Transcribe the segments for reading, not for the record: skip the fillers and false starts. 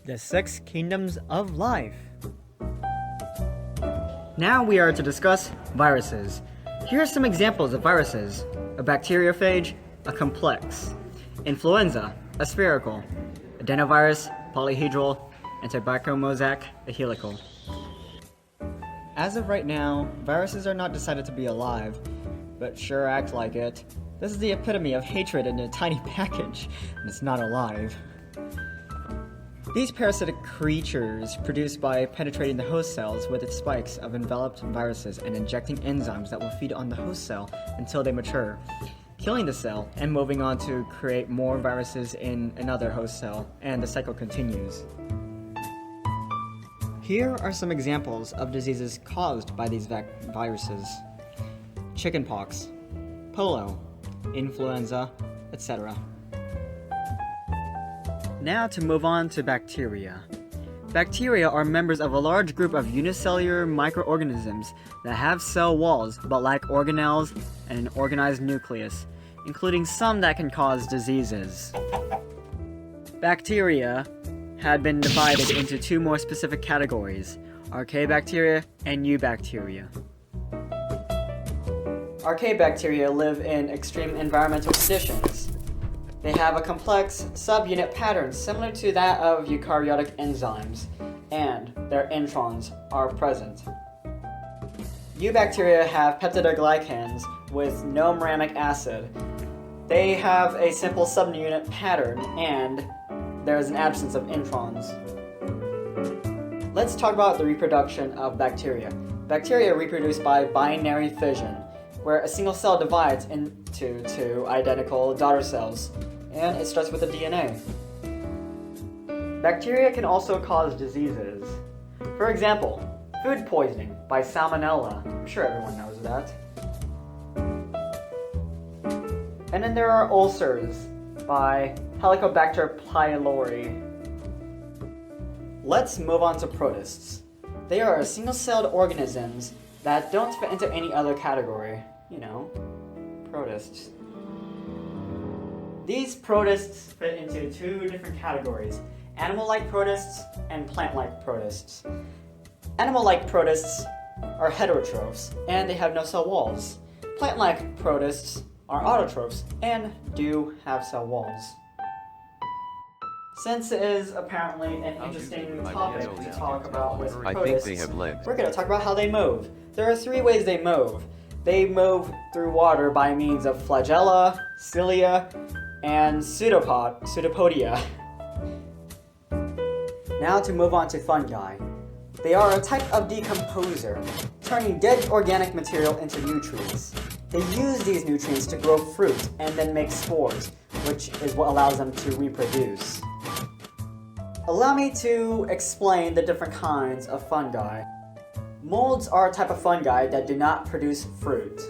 The 6 Kingdoms of Life. Now we are to discuss viruses. Here are some examples of viruses. A bacteriophage, a complex. Influenza, a spherical. Adenovirus, polyhedral. And tobacco-mosaic, a helical. As of right now, viruses are not decided to be alive, but sure act like it. This is the epitome of hatred in a tiny package, and it's not alive. These parasitic creatures produced by penetrating the host cells with its spikes of enveloped viruses and injecting enzymes that will feed on the host cell until they mature, killing the cell and moving on to create more viruses in another host cell, and the cycle continues. Here are some examples of diseases caused by these viruses. Chickenpox, polio, influenza, etc. Now to move on to bacteria. Bacteria are members of a large group of unicellular microorganisms that have cell walls but lack organelles and an organized nucleus, including some that can cause diseases. Bacteria had been divided into 2 more specific categories, archaebacteria and eubacteria. Archaebacteria live in extreme environmental conditions. They have a complex subunit pattern similar to that of eukaryotic enzymes, and their introns are present. Eubacteria have peptidoglycans with no muramic acid. They have a simple subunit pattern, and there is an absence of introns. Let's talk about the reproduction of bacteria. Bacteria reproduce by binary fission, where a single cell divides into 2 identical daughter cells, and it starts with the DNA. Bacteria can also cause diseases. For example, food poisoning by salmonella. I'm sure everyone knows that. And then there are ulcers by Helicobacter pylori. Let's move on to protists. They are single-celled organisms that don't fit into any other category. You know, protists. These protists fit into 2 different categories: animal-like protists and plant-like protists. Animal-like protists are heterotrophs, and they have no cell walls. Plant-like protists are autotrophs, and do have cell walls. Since it is apparently an interesting topic to talk about with protists, we're going to talk about how they move. There are 3 ways they move. They move through water by means of flagella, cilia, and pseudopodia. Now to move on to fungi. They are a type of decomposer, turning dead organic material into nutrients. They use these nutrients to grow fruit and then make spores, which is what allows them to reproduce. Allow me to explain the different kinds of fungi. Molds are a type of fungi that do not produce fruit.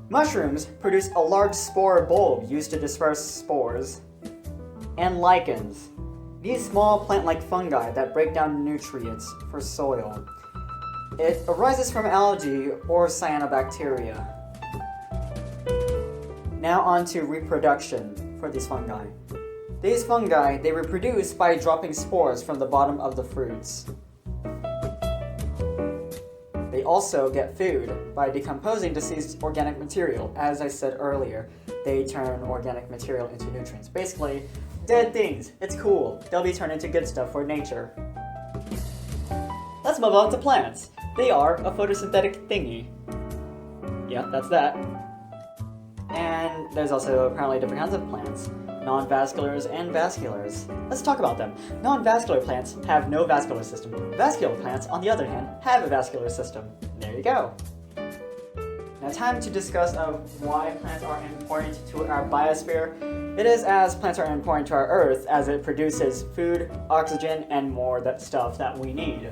Mushrooms produce a large spore bulb used to disperse spores. And lichens. These small plant-like fungi that break down nutrients for soil. It arises from algae or cyanobacteria. Now on to reproduction for these fungi. These fungi, they reproduce by dropping spores from the bottom of the fruits. They also get food by decomposing deceased organic material. As I said earlier, they turn organic material into nutrients. Basically, dead things. It's cool. They'll be turned into good stuff for nature. Let's move on to plants. They are a photosynthetic thingy. Yeah, that's that. And there's also apparently different kinds of plants. Non-vasculars and vasculars. Let's talk about them. Non-vascular plants have no vascular system. Vascular plants, on the other hand, have a vascular system. There you go. Now time to discuss why plants are important to our biosphere. It is as plants are important to our Earth as it produces food, oxygen, and more stuff that we need.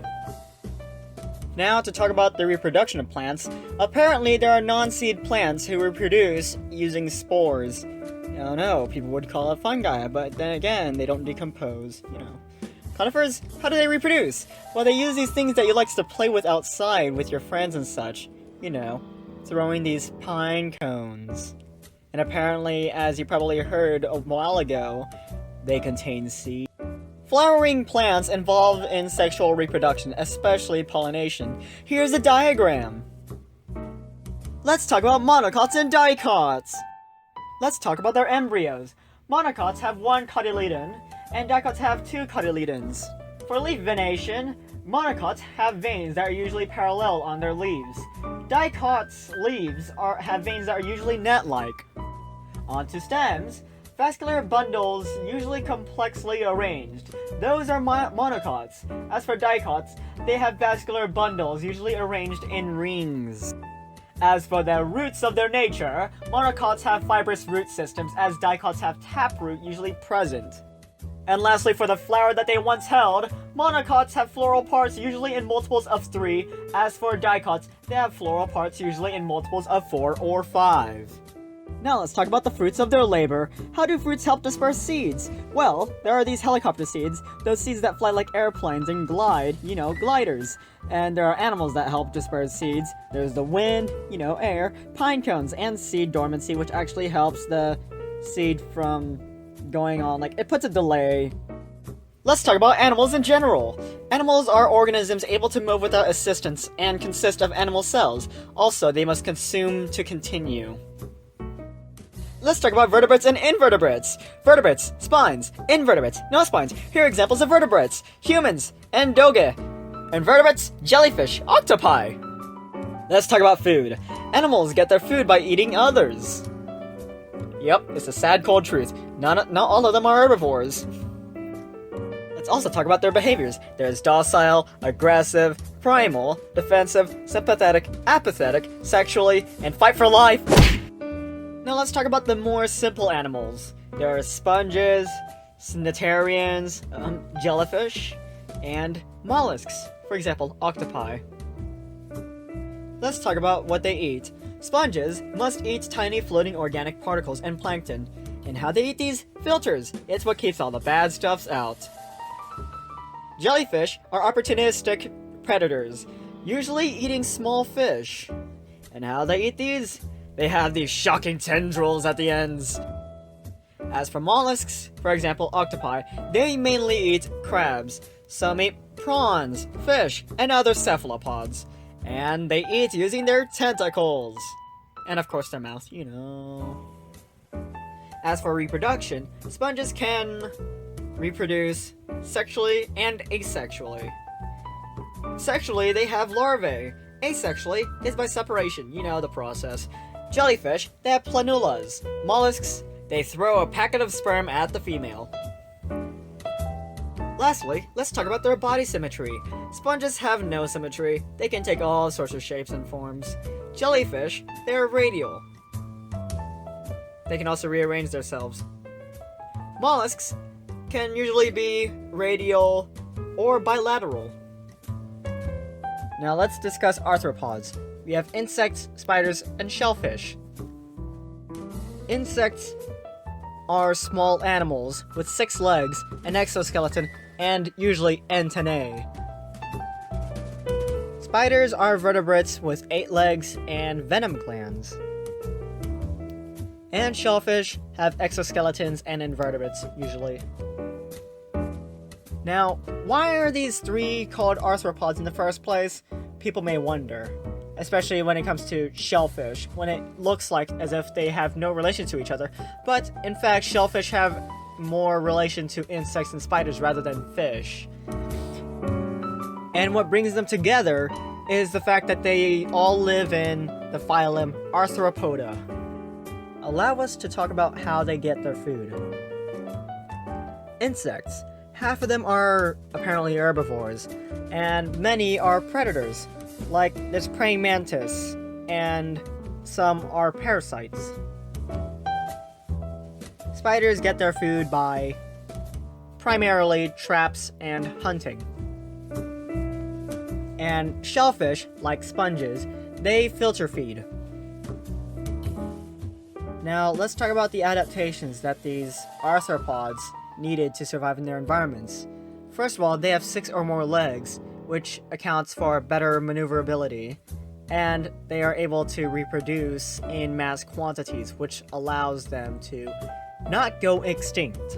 Now to talk about the reproduction of plants. Apparently there are non-seed plants who reproduce using spores. I don't know, people would call it fungi, but then again, they don't decompose, you know. Conifers, how do they reproduce? Well, they use these things that you like to play with outside with your friends and such. You know, throwing these pine cones. And apparently, as you probably heard a while ago, they contain seed. Flowering plants involve in sexual reproduction, especially pollination. Here's a diagram. Let's talk about monocots and dicots. Let's talk about their embryos. Monocots have one cotyledon, and dicots have two cotyledons. For leaf venation, monocots have veins that are usually parallel on their leaves. Dicots' leaves have veins that are usually net-like. Onto stems. Vascular bundles, usually complexly arranged. Those are monocots. As for dicots, they have vascular bundles, usually arranged in rings. As for the roots of their nature, monocots have fibrous root systems, as dicots have taproot usually present. And lastly, for the flower that they once held, monocots have floral parts usually in multiples of 3, as for dicots, they have floral parts usually in multiples of 4 or 5. Now let's talk about the fruits of their labor. How do fruits help disperse seeds? Well, there are these helicopter seeds, those seeds that fly like airplanes and glide, gliders. And there are animals that help disperse seeds. There's the wind, air, pine cones, and seed dormancy, which actually helps the seed from going on, it puts a delay. Let's talk about animals in general. Animals are organisms able to move without assistance and consist of animal cells. Also, they must consume to continue. Let's talk about vertebrates and invertebrates. Vertebrates, spines, invertebrates, no spines. Here are examples of vertebrates. Humans, and doge. Invertebrates, jellyfish, octopi. Let's talk about food. Animals get their food by eating others. Yep, it's a sad cold truth. Not all of them are herbivores. Let's also talk about their behaviors. There's docile, aggressive, primal, defensive, sympathetic, apathetic, sexually, and fight for life. Now let's talk about the more simple animals. There are sponges, cnidarians, jellyfish, and mollusks. For example, octopi. Let's talk about what they eat. Sponges must eat tiny floating organic particles and plankton. And how they eat these? Filters. It's what keeps all the bad stuffs out. Jellyfish are opportunistic predators, usually eating small fish. And how they eat these? They have these shocking tendrils at the ends. As for mollusks, for example octopi, they mainly eat crabs. Some eat prawns, fish, and other cephalopods. And they eat using their tentacles. And of course their mouth, As for reproduction, sponges can reproduce sexually and asexually. Sexually, they have larvae. Asexually is by separation, the process. Jellyfish, they have planulas. Mollusks, they throw a packet of sperm at the female. Lastly, let's talk about their body symmetry. Sponges have no symmetry. They can take all sorts of shapes and forms. Jellyfish, they are radial. They can also rearrange themselves. Mollusks can usually be radial or bilateral. Now let's discuss arthropods. We have insects, spiders, and shellfish. Insects are small animals with 6 legs, an exoskeleton, and usually antennae. Spiders are vertebrates with 8 legs and venom glands. And shellfish have exoskeletons and invertebrates, usually. Now, why are these 3 called arthropods in the first place? People may wonder. Especially when it comes to shellfish, when it looks like as if they have no relation to each other. But, in fact, shellfish have more relation to insects and spiders rather than fish. And what brings them together is the fact that they all live in the phylum Arthropoda. Allow us to talk about how they get their food. Insects. Half of them are apparently herbivores, and many are predators. Like this praying mantis, and some are parasites. Spiders get their food by primarily traps and hunting. And shellfish, like sponges, they filter feed. Now let's talk about the adaptations that these arthropods needed to survive in their environments. First of all, they have 6 or more legs, which accounts for better maneuverability, and they are able to reproduce in mass quantities, which allows them to not go extinct.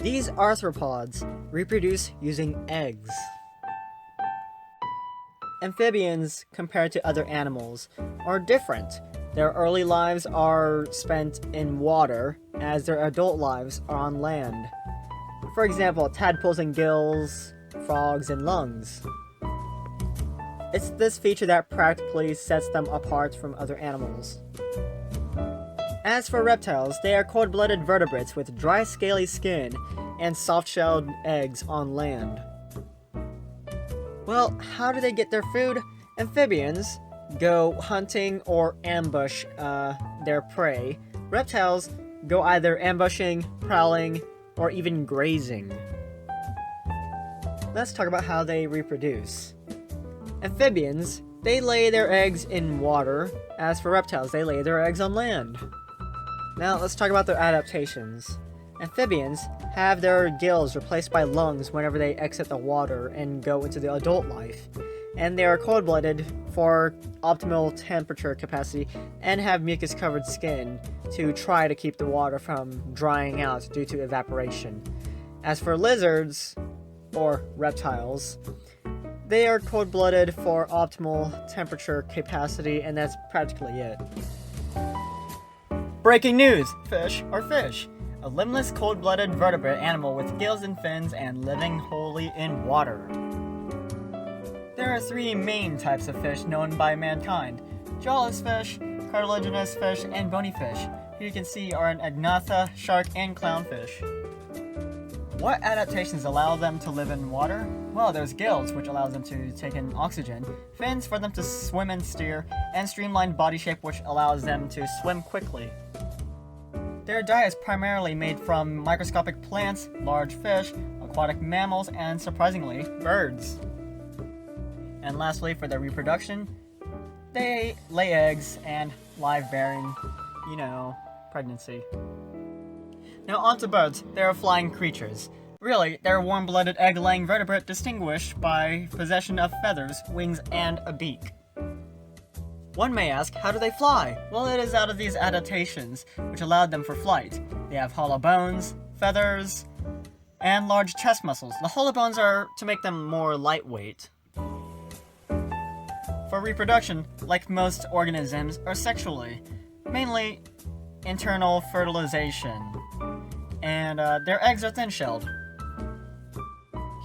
These arthropods reproduce using eggs. Amphibians, compared to other animals, are different. Their early lives are spent in water, as their adult lives are on land. For example, tadpoles and gills, frogs and lungs. It's this feature that practically sets them apart from other animals. As for reptiles, they are cold-blooded vertebrates with dry, scaly skin and soft-shelled eggs on land. Well, how do they get their food? Amphibians go hunting or ambush their prey. Reptiles go either ambushing, prowling, or even grazing. Let's talk about how they reproduce. Amphibians, they lay their eggs in water. As for reptiles, they lay their eggs on land. Now let's talk about their adaptations. Amphibians have their gills replaced by lungs whenever they exit the water and go into the adult life. And they are cold-blooded for optimal temperature capacity and have mucus-covered skin to try to keep the water from drying out due to evaporation. As for lizards, or reptiles, they are cold-blooded for optimal temperature capacity, and that's practically it. Breaking news! Fish are fish. A limbless, cold-blooded vertebrate animal with gills and fins and living wholly in water. There are three main types of fish known by mankind: jawless fish, cartilaginous fish, and bony fish. Here you can see are an agnatha, shark, and clownfish. What adaptations allow them to live in water? Well, there's gills, which allows them to take in oxygen, fins for them to swim and steer, and streamlined body shape, which allows them to swim quickly. Their diet is primarily made from microscopic plants, large fish, aquatic mammals, and surprisingly, birds. And lastly, for their reproduction, they lay eggs and live bearing, pregnancy. Now on to birds. They are flying creatures. Really, they're warm-blooded egg-laying vertebrate distinguished by possession of feathers, wings, and a beak. One may ask, how do they fly? Well, it is out of these adaptations, which allowed them for flight. They have hollow bones, feathers, and large chest muscles. The hollow bones are to make them more lightweight. For reproduction, like most organisms, are sexually, mainly internal fertilization, and their eggs are thin-shelled.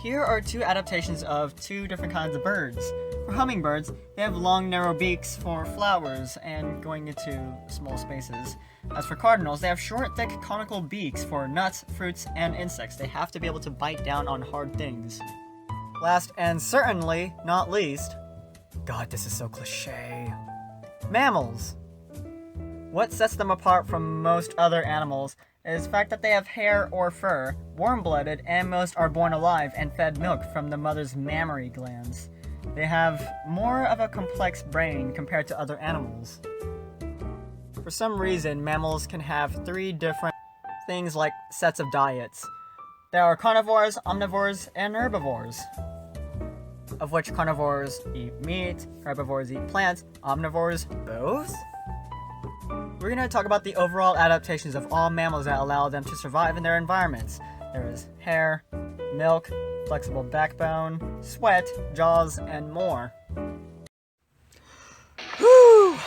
Here are two adaptations of two different kinds of birds. For hummingbirds, they have long, narrow beaks for flowers and going into small spaces. As for cardinals, they have short, thick, conical beaks for nuts, fruits, and insects. They have to be able to bite down on hard things. Last and certainly not least, God, this is so cliche, mammals. What sets them apart from most other animals is the fact that they have hair or fur, warm-blooded, and most are born alive and fed milk from the mother's mammary glands. They have more of a complex brain compared to other animals. For some reason, mammals can have three different things like sets of diets. There are carnivores, omnivores, and herbivores. Of which carnivores eat meat, herbivores eat plants, omnivores both? We're going to talk about the overall adaptations of all mammals that allow them to survive in their environments. There is hair, milk, flexible backbone, sweat, jaws, and more. Whew!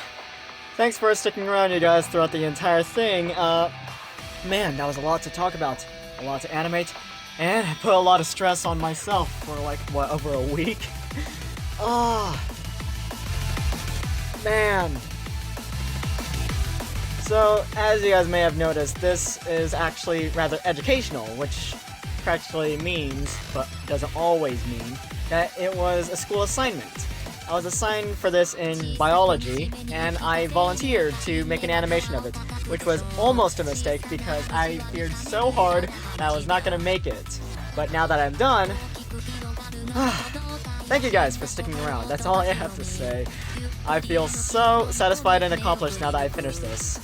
Thanks for sticking around, you guys, throughout the entire thing. Man, that was a lot to talk about, a lot to animate, and I put a lot of stress on myself for over a week? Man. So, as you guys may have noticed, this is actually rather educational, which practically means, but doesn't always mean, that it was a school assignment. I was assigned for this in biology, and I volunteered to make an animation of it, which was almost a mistake because I feared so hard that I was not going to make it. But now that I'm done, thank you guys for sticking around. That's all I have to say. I feel so satisfied and accomplished now that I finished this.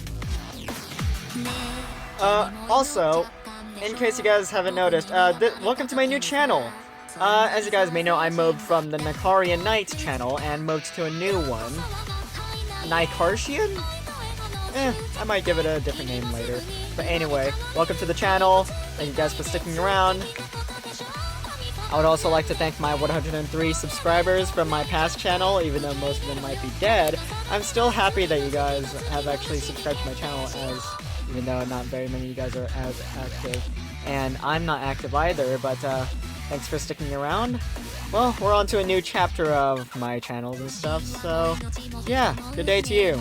Also, in case you guys haven't noticed, welcome to my new channel. As you guys may know, I moved from the Nykarcian Night channel and moved to a new one. Nykarcian? I might give it a different name later. But anyway, welcome to the channel. Thank you guys for sticking around. I would also like to thank my 103 subscribers from my past channel, even though most of them might be dead. I'm still happy that you guys have actually subscribed to my channel, even though not very many of you guys are as active. And I'm not active either, but thanks for sticking around. Well, we're on to a new chapter of my channels and stuff, so yeah, good day to you.